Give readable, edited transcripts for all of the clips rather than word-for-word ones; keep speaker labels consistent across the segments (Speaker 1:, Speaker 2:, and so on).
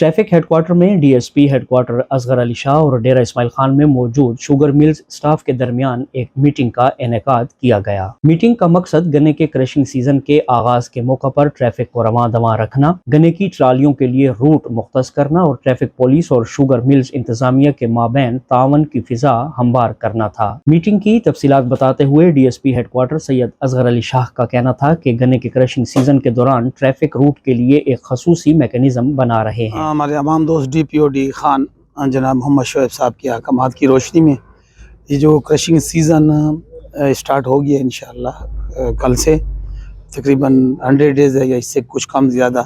Speaker 1: Traffic headquarter में DSP headquarter Asghar Ali Shah और डेरा इस्माइल खान में मौजूद शुगर मिल्स स्टाफ के दरमियान एक मीटिंग का इनेकाद किया गया। मीटिंग का मकसद गन्ने के क्रशिंग सीजन के आगाज के मौका पर ट्रैफिक को रवां दवां रखना, गन्ने की ट्रालियों के लिए रूट मुख्तस करना और ट्रैफिक पुलिस और शुगर मिल्स इंतजामिया के माबैन तावन की फिजा हमवार करना था। मीटिंग की तफसीलात बताते हुए डीएसपी हेडक्वार्टर सैयद असगर अली शाह का कहना था कि गन्ने के क्रशिंग सीजन के दौरान ट्रैफिक रूट के लिए एक खसूसी मैकेनिज्म बना रहे हैं।
Speaker 2: हमारे अवाम दोस्त DPOD खान जनाब मोहम्मद शोएब साहब की अहकामात की रोशनी में ये जो क्रशिंग सीज़न स्टार्ट हो गया इंशाअल्लाह कल से तकरीबन 100 डेज़ है या इससे कुछ कम ज़्यादा,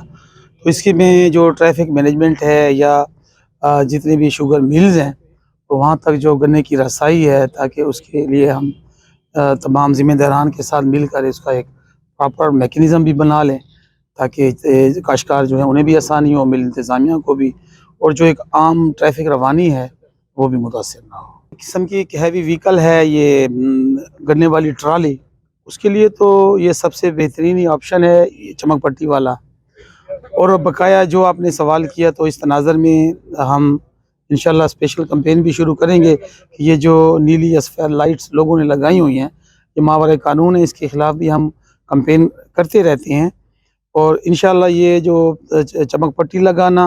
Speaker 2: तो इसके में जो ट्रैफिक मैनेजमेंट है या जितने भी शुगर मिल्स हैं तो वहाँ तक जो गन्ने की रसाई है, ताकि उसके लिए हम तमाम ज़िम्मेदारान के साथ मिलकर इसका एक प्रॉपर मैकेनिज़्म भी बना लें ताकि काश्तकार जो है उन्हें भी आसानी हो, मिल इंतज़ामिया को भी, और जो एक आम ट्रैफिक रवानी है वो भी मुतासिर ना हो। किस्म की एक हैवी व्हीकल है ये गन्ने वाली ट्राली, उसके लिए तो ये सबसे बेहतरीन ही ऑप्शन है ये चमक पट्टी वाला। और बकाया जो आपने सवाल किया तो इस तनाज़र में हम इंशाल्लाह स्पेशल कैंपेन भी शुरू करेंगे कि ये जो नीली असफेद लाइट्स लोगों ने लगाई हुई हैं ये मावरे कानून है, इसके ख़िलाफ़ भी हम कैंपेन करते रहते हैं। और इंशाल्लाह ये जो चमक पट्टी लगाना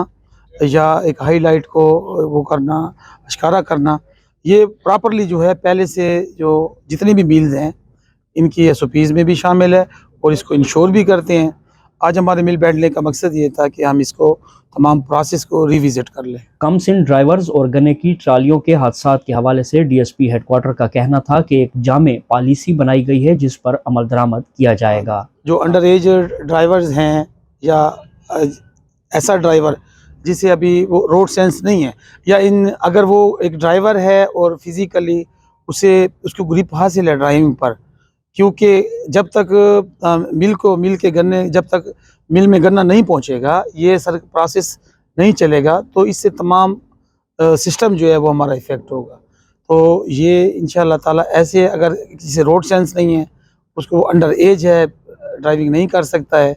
Speaker 2: या एक हाईलाइट को वो करना, अश्कारा करना, ये प्रॉपरली जो है पहले से जो जितनी भी मील्स हैं इनकी SOPs में भी शामिल है और इसको इंश्योर भी करते हैं। आज हमारे मिल बैठने का मकसद ये था कि हम इसको तमाम प्रोसेस को रिविजिट कर लें।
Speaker 1: कम सिन ड्राइवर्स और गन्ने की ट्रालियों के हादसात के हवाले से डीएसपी हेडक्वार्टर का कहना था कि एक जामे पॉलिसी बनाई गई है जिस पर अमल दरामद किया जाएगा।
Speaker 2: जो अंडर एज ड्राइवर्स हैं या ऐसा ड्राइवर जिसे अभी वो रोड सेंस नहीं है, या अगर वो एक ड्राइवर है और फिज़िकली उसको ग्रिप हासिल है ड्राइविंग पर, क्योंकि जब तक मिल के गन्ने जब तक मिल में गन्ना नहीं पहुंचेगा ये सर प्रोसेस नहीं चलेगा, तो इससे तमाम सिस्टम जो है वो हमारा इफ़ेक्ट होगा। तो ये इंशाअल्लाह ताला ऐसे अगर किसी रोड सेंस नहीं है, उसको अंडर एज है, ड्राइविंग नहीं कर सकता है,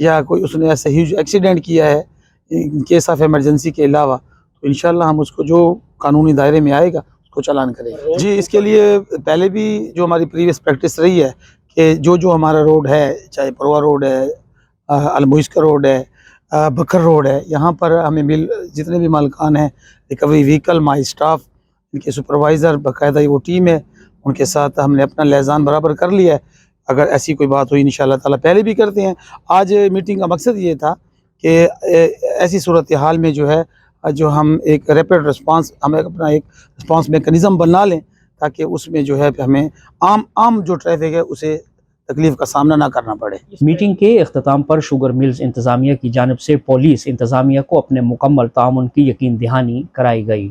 Speaker 2: या कोई उसने ऐसा ह्यूज एक्सीडेंट किया है इन केस ऑफ इमरजेंसी के अलावा, तो इंशाअल्लाह हम उसको जो कानूनी दायरे में आएगा उसको चालान करेंगे। जी, इसके लिए पहले भी जो हमारी प्रीवियस प्रैक्टिस रही है कि जो हमारा रोड है, चाहे परवा रोड है, अलमुइस्का रोड है, बकर रोड है, यहाँ पर हमें जितने भी मालिकान हैं, रिकवरी व्हीकल, माई स्टाफ, इनके सुपरवाइज़र, बाकायदा वो टीम है, उनके साथ हमने अपना लिहाज़ान बराबर कर लिया है। अगर ऐसी कोई बात हुई इंशाअल्लाह ताला पहले भी करते हैं। आज मीटिंग का मकसद ये था कि ऐसी सूरत हाल में जो है जो हम एक रैपिड रिस्पांस, हमें अपना एक रिस्पांस मैकेनिज़्म बना लें ताकि उसमें जो है हमें आम जो ट्रैफिक है उसे तकलीफ का सामना ना करना पड़े।
Speaker 1: मीटिंग के इख्तिताम पर शुगर मिल्स इंतजामिया की जानिब से पुलिस इंतजामिया को अपने मुकम्मल ताउन की यकीन दहानी कराई गई।